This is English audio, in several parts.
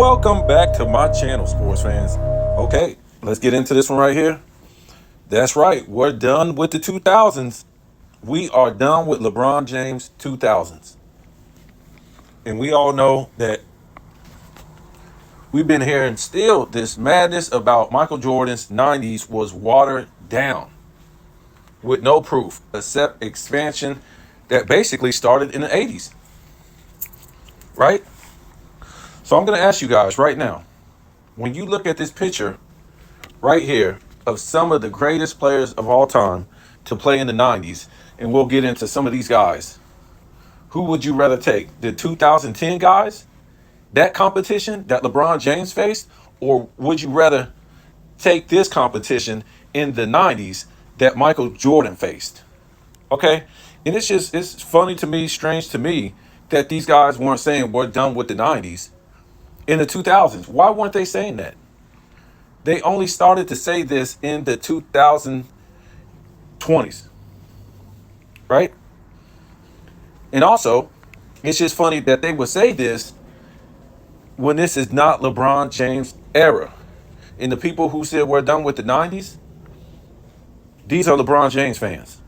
Welcome back to my channel, sports fans. Okay, let's get into this one right here. That's right, we're done with the 2000s. We are done with LeBron James 2000s. And we all know that we've been hearing still this madness about Michael Jordan's 90s was watered down with no proof except expansion that basically started in the 80s, right? So I'm going to ask you guys right now, when you look at this picture right here of some of the greatest players of all time to play in the 90s, and we'll get into some of these guys, who would you rather take? The 2010 guys, that competition that LeBron James faced, or would you rather take this competition in the 90s that Michael Jordan faced? Okay? And it's funny to me, strange to me, that these guys weren't saying we're done with the 90s in the 2000s. Why weren't they saying that? They only started to say this in the 2020's, right? And also, it's just funny that they would say this when this is not LeBron James' era. And the people who said we're done with the 90s, these are LeBron James fans,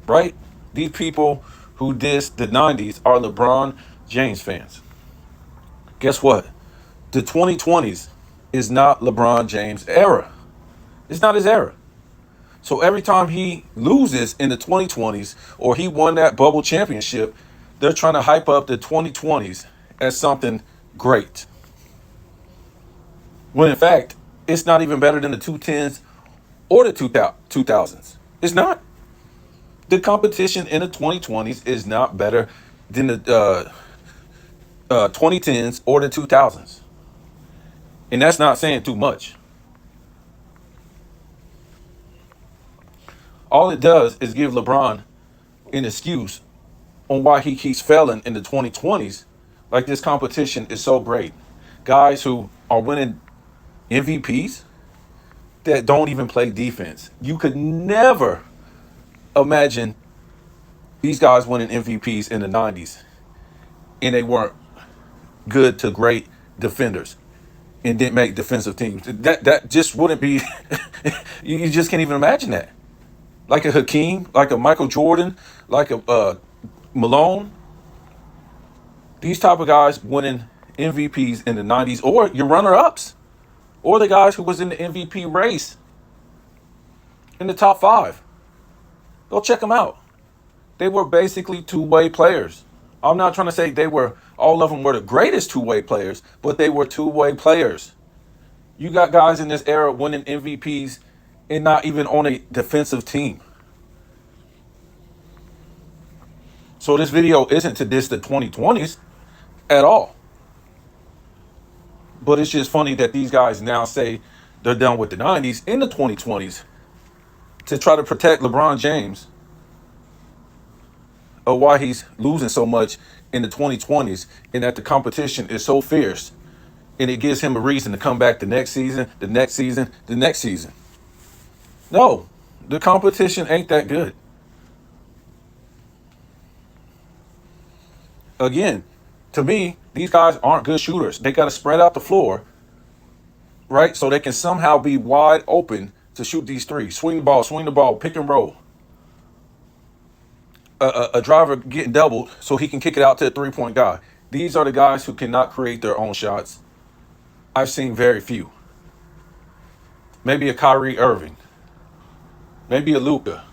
right? These people who dissed the 90s are LeBron James fans. Guess what? The 2020's is not LeBron James' era. It's not his era. So every time he loses in the 2020's or he won that bubble championship, they're trying to hype up the 2020's as something great. When in fact, it's not even better than the 2010's or the 2000's. It's not. The competition in the 2020's is not better than the 2010's or the 2000's. And that's not saying too much. All it does is give LeBron an excuse on why he keeps failing in the 2020's. Like, this competition is so great. Guys who are winning MVPs that don't even play defense. You could never imagine these guys winning MVPs in the 90s and they weren't good to great defenders and didn't make defensive teams. That just wouldn't be you just can't even imagine that. Like a Hakeem, like a Michael Jordan, like a Malone. These type of guys winning MVPs in the 90s, or your runner-ups, or the guys who was in the MVP race in the top 5. Go check them out. They were basically two-way players. I'm not trying to say all of them were the greatest two-way players, but they were two-way players. You got guys in this era winning MVPs and not even on a defensive team. So this video isn't to diss the 2020's at all. But it's just funny that these guys now say they're done with the 90s in the 2020's to try to protect LeBron James of why he's losing so much in the 2020's, and that the competition is so fierce and it gives him a reason to come back the next season, the next season, the next season. No, the competition ain't that good. Again, to me, these guys aren't good shooters. They got to spread out the floor, right? So they can somehow be wide open to shoot these threes. Swing the ball, pick and roll. A driver getting doubled so he can kick it out to a three-point guy. These are the guys who cannot create their own shots. I've seen very few. Maybe a Kyrie Irving. Maybe a Luka.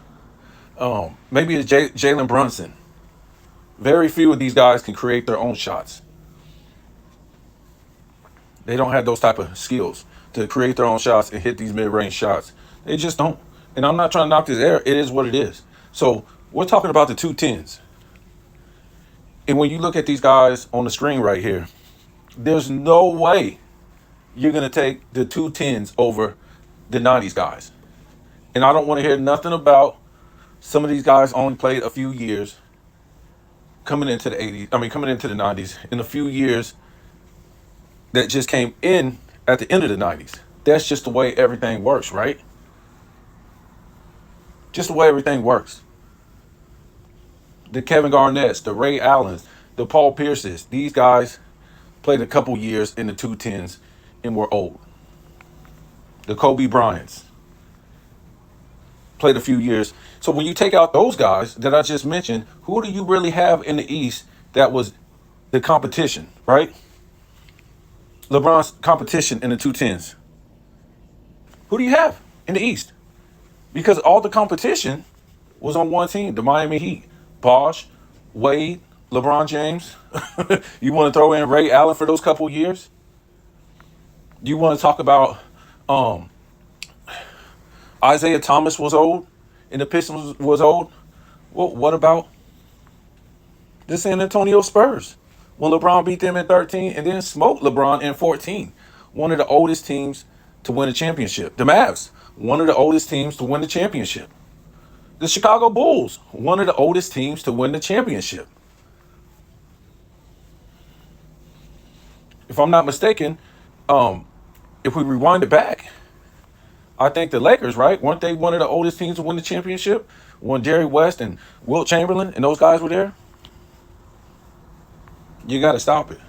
Maybe a Jalen Brunson. Very few of these guys can create their own shots. They don't have those type of skills to create their own shots and hit these mid-range shots. They just don't. And I'm not trying to knock this era. It is what it is. So we're talking about the 2010's. And when you look at these guys on the screen right here, there's no way you're going to take the 2010's over the 90s guys. And I don't want to hear nothing about some of these guys only played a few years coming into the 90s, in a few years that just came in at the end of the 90s. That's just the way everything works, right? Just the way everything works. The Kevin Garnett's, the Ray Allens, the Paul Pierces, these guys played a couple years in the 2010’s and were old. The Kobe Bryants played a few years. So when you take out those guys that I just mentioned, who do you really have in the East that was the competition, right? LeBron's competition in the 2010’s. Who do you have in the East? Because all the competition was on one team, the Miami Heat. Bosh, Wade, LeBron James. You want to throw in Ray Allen for those couple years? You want to talk about um, Isaiah Thomas was old and the Pistons was old? Well, what about the San Antonio Spurs when LeBron beat them in 13 and then smoked LeBron in 14? One of the oldest teams to win a championship. The Mavs, one of the oldest teams to win the championship. The Chicago Bulls, one of the oldest teams to win the championship. If I'm not mistaken, if we rewind it back, I think the Lakers, right? Weren't they one of the oldest teams to win the championship when Jerry West and Wilt Chamberlain and those guys were there? You got to stop it.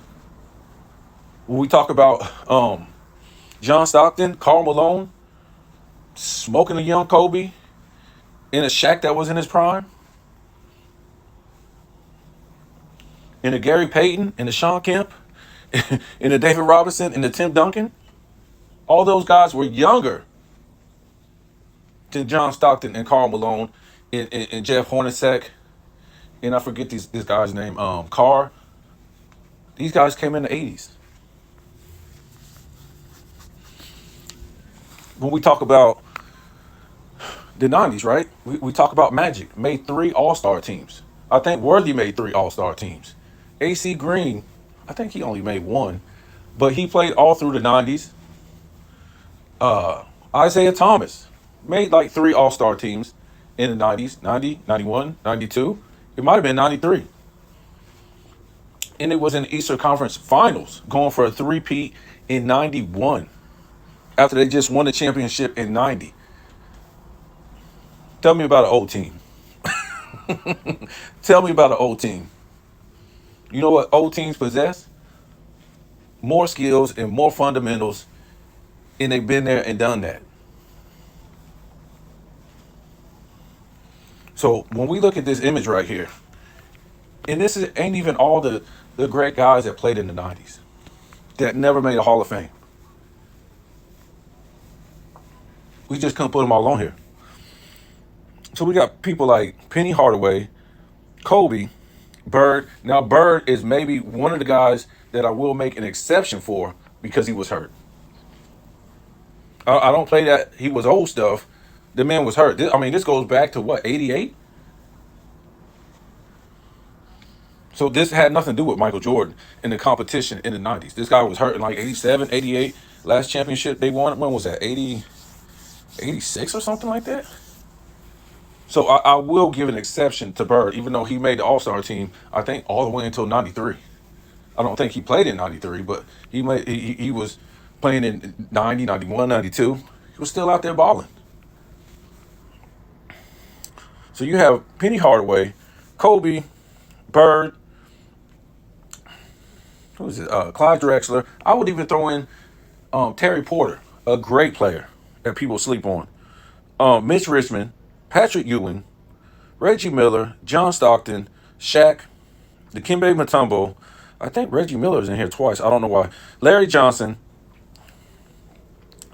When we talk about John Stockton, Karl Malone, smoking a young Kobe in a Shaq that was in his prime, in a Gary Payton, in a Sean Kemp, in a David Robinson, in a Tim Duncan, all those guys were younger than John Stockton and Karl Malone and Jeff Hornacek, and I forget this guy's name, Carr. These guys came in the 80s. When we talk about the 90s, right? We talk about Magic, made 3 All-Star teams. I think Worthy made 3 All-Star teams. AC Green, I think he only made 1, but he played all through the 90s. Isaiah Thomas made like 3 All-Star teams in the 90s, 90, 91, 92. It might have been 93. And it was in the Eastern Conference Finals, going for a three-peat in 91 after they just won the championship in 90. Tell me about an old team. Tell me about an old team. You know what old teams possess? More skills and more fundamentals, and they've been there and done that. So when we look at this image right here, and ain't even all the great guys that played in the 90s that never made a Hall of Fame. We just couldn't put them all on here. So we got people like Penny Hardaway, Kobe, Bird. Now Bird is maybe one of the guys that I will make an exception for because he was hurt. I don't play that he was old stuff. The man was hurt. This goes back to what, 88? So this had nothing to do with Michael Jordan in the competition in the 90s. This guy was hurt in like 87, 88. Last championship they won, when was that? 80, 86 or something like that? So I will give an exception to Bird, even though he made the All-Star team, I think, all the way until 93. I don't think he played in 93, but he was playing in 90, 91, 92. He was still out there balling. So you have Penny Hardaway, Kobe, Bird, who is it? Clyde Drexler. I would even throw in Terry Porter, a great player that people sleep on. Mitch Richmond, Patrick Ewing, Reggie Miller, John Stockton, Shaq, Dikembe Mutombo. I think Reggie Miller's in here twice. I don't know why. Larry Johnson,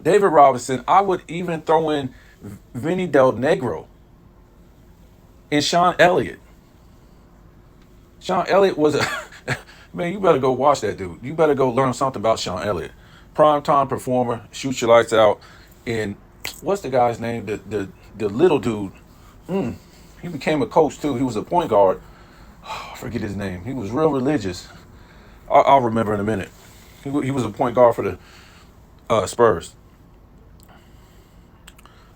David Robinson. I would even throw in Vinny Del Negro and Sean Elliott. Sean Elliott was a man. You better go watch that dude. You better go learn something about Sean Elliott. Primetime performer, shoot your lights out. And what's the guy's name? The little dude. He became a coach too. He was a point guard. I forget his name. He was real religious. I'll remember in a minute. He was a point guard for the Spurs.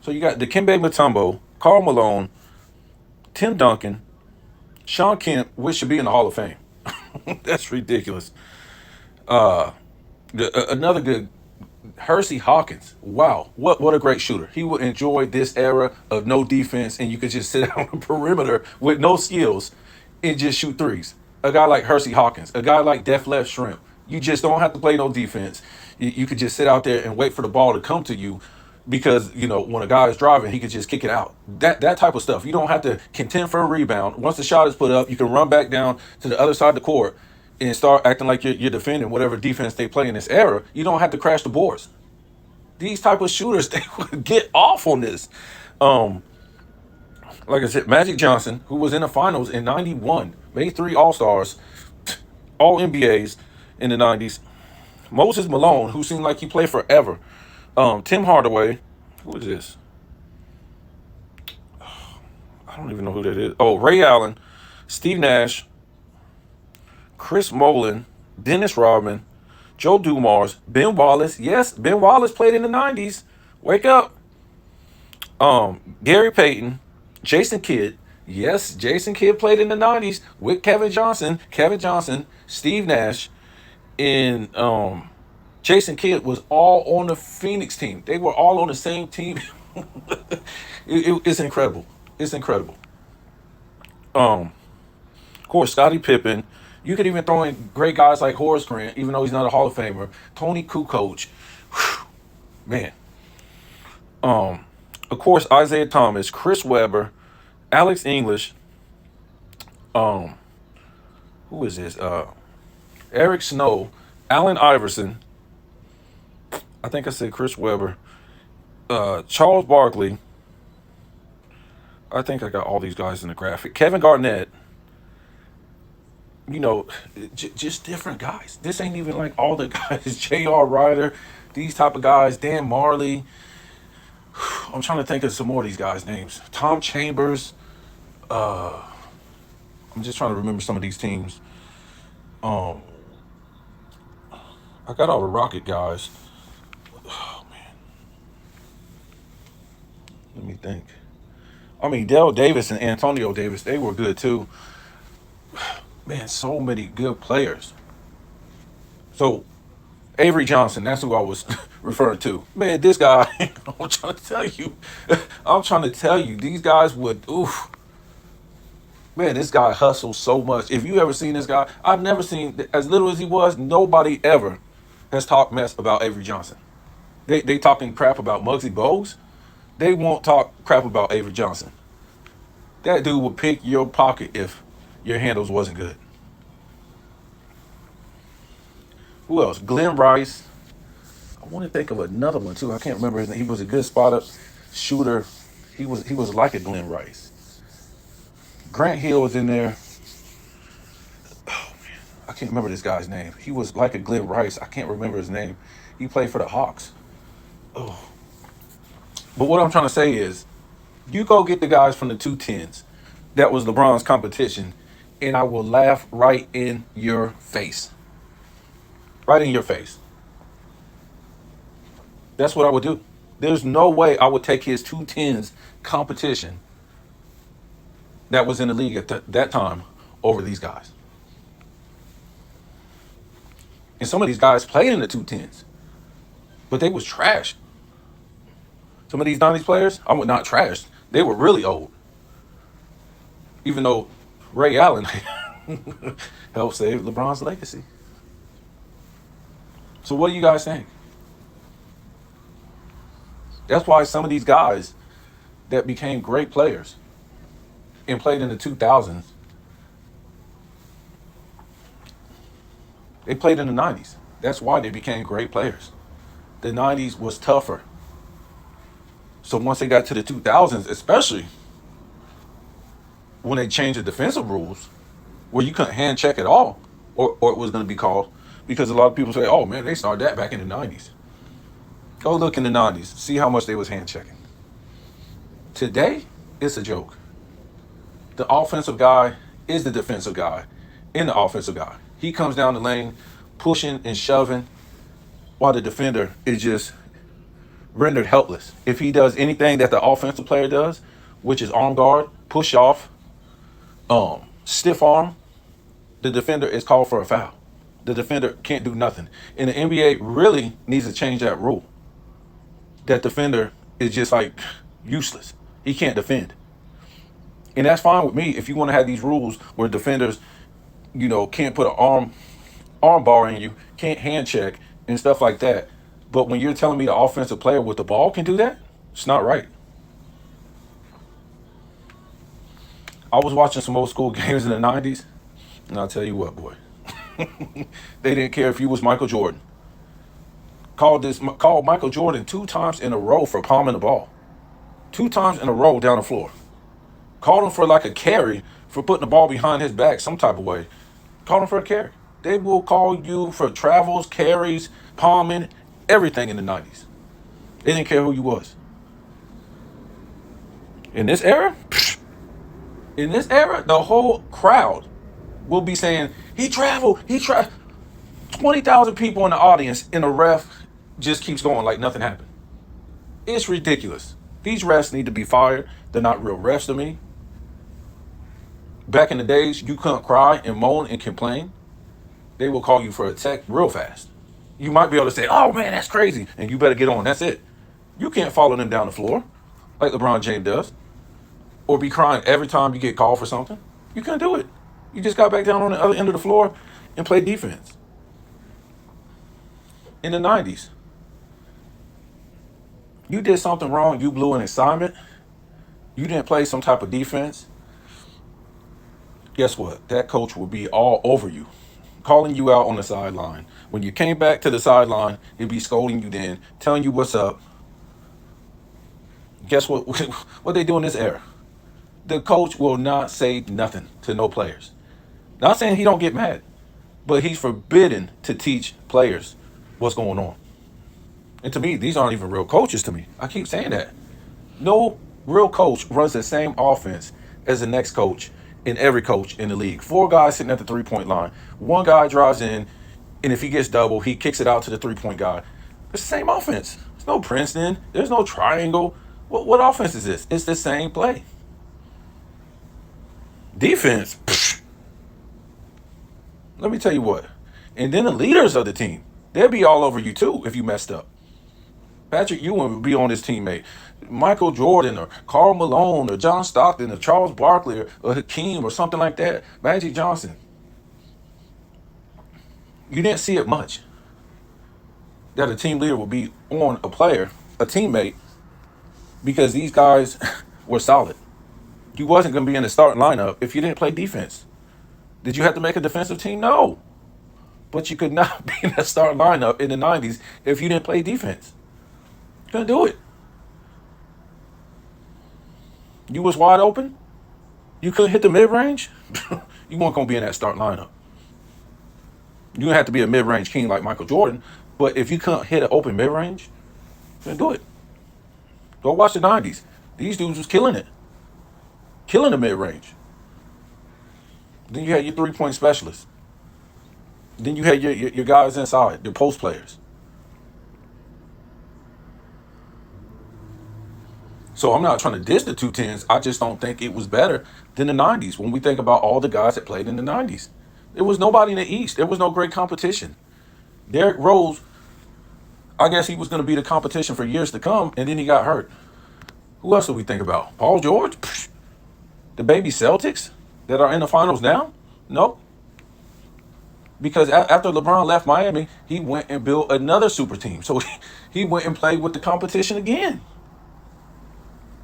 So you got Dikembe Mutombo, Karl Malone, Tim Duncan, Sean Kemp, which should be in the Hall of Fame. That's ridiculous. Another good, Hersey Hawkins. Wow, what a great shooter. He would enjoy this era of no defense, and you could just sit on the perimeter with no skills and just shoot threes. A guy like Hersey Hawkins, a guy like Def Left Shrimp. You just don't have to play no defense. You could just sit out there and wait for the ball to come to you, because when a guy is driving, he could just kick it out. That type of stuff. You don't have to contend for a rebound. Once the shot is put up, you can run back down to the other side of the court and start acting like you're defending whatever defense they play in this era. You don't have to crash the boards. These type of shooters, they would get off on this. Like I said, Magic Johnson, who was in the finals in '91, made 3 All-Stars, all NBAs in the '90s. Moses Malone, who seemed like he played forever. Tim Hardaway, who is this? I don't even know who that is. Oh, Ray Allen, Steve Nash, Chris Mullin, Dennis Rodman, Joe Dumars, Ben Wallace. Yes, Ben Wallace played in the '90s. Wake up. Gary Payton, Jason Kidd. Yes, Jason Kidd played in the '90s with Kevin Johnson. Kevin Johnson, Steve Nash, and Jason Kidd was all on the Phoenix team. They were all on the same team. It's incredible. It's incredible. Of course, Scottie Pippen. You could even throw in great guys like Horace Grant, even though he's not a Hall of Famer. Tony Kukoc. Man. Of course, Isaiah Thomas, Chris Webber, Alex English. Who is this? Eric Snow, Allen Iverson. I think I said Chris Webber. Charles Barkley. I think I got all these guys in the graphic. Kevin Garnett. Just different guys. This ain't even like all the guys. J.R. Ryder, these type of guys. Dan Marley. I'm trying to think of some more of these guys' names. Tom Chambers. I'm just trying to remember some of these teams. I got all the Rocket guys. Oh man, let me think. I mean, Dale Davis and Antonio Davis, they were good too. Man, so many good players. So Avery Johnson, that's who I was referring to. Man, this guy, I'm trying to tell you. These guys would, oof. Man, this guy hustles so much. If you ever seen this guy, I've never seen, as little as he was, nobody ever has talked mess about Avery Johnson. They talking crap about Muggsy Bogues. They won't talk crap about Avery Johnson. That dude would pick your pocket if your handles wasn't good. Who else? Glenn Rice. I want to think of another one too. I can't remember his name. He was a good spot-up shooter. He was like a Glenn Rice. Grant Hill was in there. Oh man, I can't remember this guy's name. He was like a Glenn Rice. I can't remember his name. He played for the Hawks. Oh. But what I'm trying to say is, you go get the guys from the 2010’s. That was LeBron's competition, and I will laugh right in your face. Right in your face. That's what I would do. There's no way I would take his 2010’s competition that was in the league at that time over these guys. And some of these guys played in the 2010’s, but they was trash. Some of these '90s players, I would not trash. They were really old. Even though Ray Allen helped save LeBron's legacy. So what do you guys think? That's why some of these guys that became great players and played in the 2000s, they played in the '90s. That's why they became great players. The '90s was tougher. So once they got to the 2000s, especially when they changed the defensive rules, where you couldn't hand check at all, or it was going to be called, because a lot of people say, oh man, they started that back in the '90s. Go look in the '90s, see how much they was hand checking. Today, it's a joke. The offensive guy is the defensive guy in the offensive guy. He comes down the lane, pushing and shoving, while the defender is just rendered helpless. If he does anything that the offensive player does, which is arm guard, push off, stiff arm, the defender is called for a foul. The defender can't do nothing. And the NBA really needs to change that rule. That defender is just like useless. He can't defend. And that's fine with me if you want to have these rules where defenders, can't put an arm arm barring you, can't hand check, and stuff like that. But when you're telling me the offensive player with the ball can do that, it's not right. I was watching some old school games in the 90's, and I'll tell you what, boy. They didn't care if you was Michael Jordan. Called Michael Jordan 2 times in a row for palming the ball. 2 times in a row down the floor. Called him for like a carry for putting the ball behind his back some type of way. Called him for a carry. They will call you for travels, carries, palming, everything in the 90's. They didn't care who you was. In this era, the whole crowd will be saying, he traveled. 20,000 people in the audience, and the ref just keeps going like nothing happened. It's ridiculous. These refs need to be fired. They're not real refs to me. Back in the days, you couldn't cry and moan and complain. They will call you for a tech real fast. You might be able to say, oh man, that's crazy, and you better get on. That's it. You can't follow them down the floor like LeBron James does, or be crying every time you get called for something. You couldn't do it. You just got back down on the other end of the floor and played defense. In the 90's, you did something wrong, you blew an assignment, you didn't play some type of defense, guess what? That coach will be all over you, calling you out on the sideline. When you came back to the sideline, he'd be scolding you then, telling you what's up. Guess what? What they do in this era? The coach will not say nothing to no players. Not saying he don't get mad, but he's forbidden to teach players what's going on. And to me, these aren't even real coaches to me. I keep saying that. No real coach runs the same offense as the next coach and every coach in the league. 4 guys sitting at the 3-point line. 1 guy drives in, and if he gets double, he kicks it out to the 3-point guy. It's the same offense. There's no Princeton. There's no triangle. What offense is this? It's the same play. Defense. Let me tell you what. And then the leaders of the team, they'll be all over you too if you messed up. Patrick Ewing would be on his teammate. Michael Jordan or Karl Malone or John Stockton or Charles Barkley or Hakeem or something like that. Magic Johnson. You didn't see it much that a team leader would be on a player, a teammate, because these guys were solid. You wasn't going to be in the starting lineup if you didn't play defense. Did you have to make a defensive team? No. But you could not be in that starting lineup in the 90's if you didn't play defense. You couldn't do it. You was wide open. You couldn't hit the mid-range. You weren't going to be in that starting lineup. You didn't have to be a mid-range king like Michael Jordan, but if you couldn't hit an open mid-range, you couldn't do it. Go watch the 90's. These dudes was killing it. Killing the mid-range. Then you had your 3-point specialists. Then you had your guys inside, your post players. So I'm not trying to diss the 2010's. I just don't think it was better than the 90's. When we think about all the guys that played in the 90's, there was nobody in the East. There was no great competition. Derrick Rose, I guess he was going to be the competition for years to come, and then he got hurt. Who else do we think about? Paul George? Psh, the baby Celtics that are in the finals now? No. Because after LeBron left Miami, he went and built another super team. So he went and played with the competition again.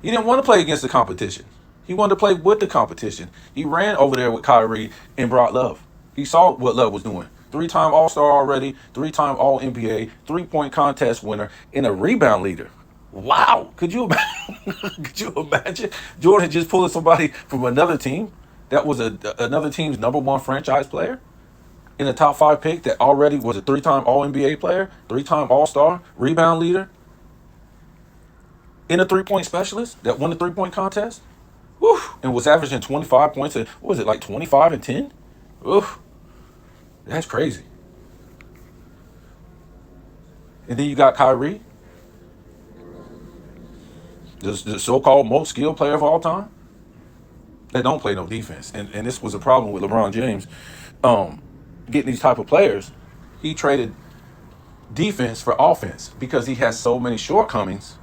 He didn't want to play against the competition. He wanted to play with the competition. He ran over there with Kyrie and brought Love. He saw what Love was doing. 3-time All-Star already, 3-time All-NBA, 3-point contest winner, and a rebound leader. Wow. Could you imagine? Could you imagine Jordan just pulling somebody from another team that was another team's #1 franchise player in a top 5 pick that already was a 3-time All-NBA player, 3-time All-Star, rebound leader, and a 3-point specialist that won the 3-point contest? Woo, and was averaging 25 points and what was it, like 25 and 10? Oof. That's crazy. And then you got Kyrie, the so-called most skilled player of all time, that don't play no defense. And this was a problem with LeBron James getting these type of players. He traded defense for offense because he has so many shortcomings.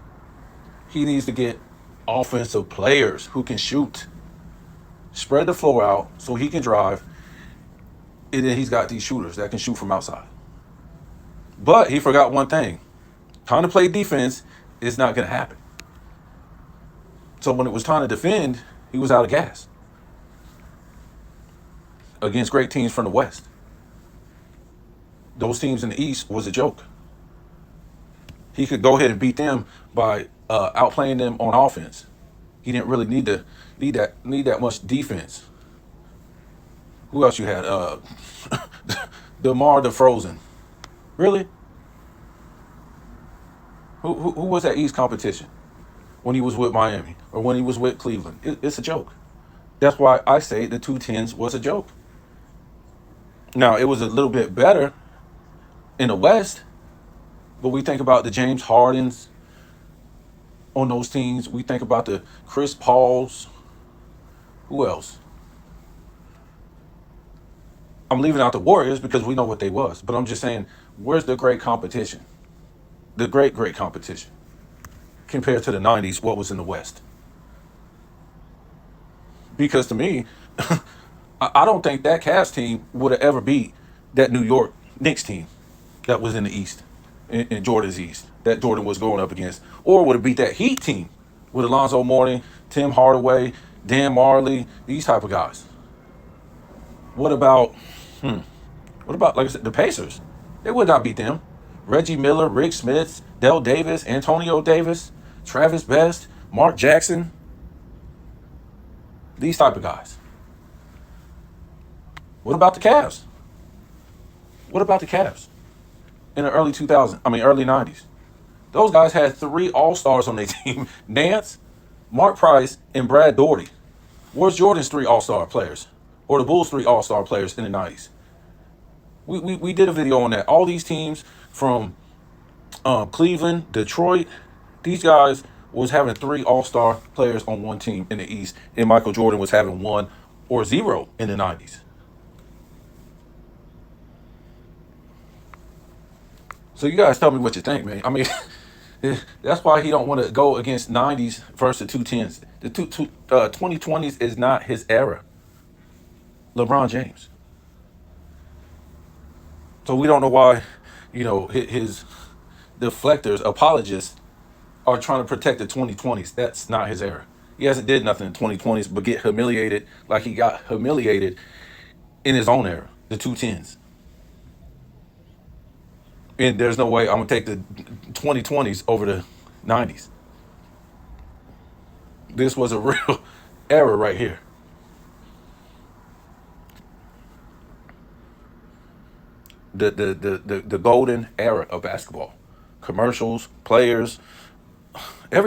He needs to get offensive players who can shoot, spread the floor out so he can drive, And then he's got these shooters that can shoot from outside. But he forgot one thing. Trying to play defense is not going to happen. So when it was time to defend, he was out of gas against great teams from the West. Those teams in the East was a joke. He could go ahead and beat them by outplaying them on offense. He didn't really need that much defense. Who else you had? DeMar DeFrozen. Really? Who was that East competition when he was with Miami or when he was with Cleveland? It's a joke. That's why I say the 2010's was a joke. Now, it was a little bit better in the West, but we think about the James Hardens on those teams. We think about the Chris Pauls. Who else? I'm leaving out the Warriors because we know what they was, but I'm just saying, where's the great competition? The great competition compared to the 90's, what was in the West? Because to me, I don't think that Cavs team would have ever beat that New York Knicks team that was in the East, in Jordan's East, that Jordan was going up against, or would have beat that Heat team with Alonzo Mourning, Tim Hardaway, Dan Marley, these type of guys. What about, like I said, the Pacers? They would not beat them. Reggie Miller, Rick Smith, Dell Davis, Antonio Davis, Travis Best, Mark Jackson, these type of guys. What about the Cavs? What about the Cavs in the early 2000s? Early 90's. Those guys had 3 All-Stars on their team: Nance, Mark Price, and Brad Daugherty. Where's Jordan's 3 All-Star players, or the Bulls' 3 All-Star players in the 90's? We did a video on that. All these teams from Cleveland, Detroit, these guys was having 3 All-Star players on one team in the East, and Michael Jordan was having 1 or 0 in the 90's. So you guys tell me what you think, man. That's why he don't want to go against 90's versus the 2010's. The 2020's is not his era. LeBron James. So we don't know why, his deflectors, apologists, are trying to protect the 2020's. That's not his era. He hasn't did nothing in the 2020's but get humiliated like he got humiliated in his own era, the 2010's. And there's no way I'm going to take the 2020's over the 90's. This was a real era right here. The golden era of basketball. Commercials, players, everything.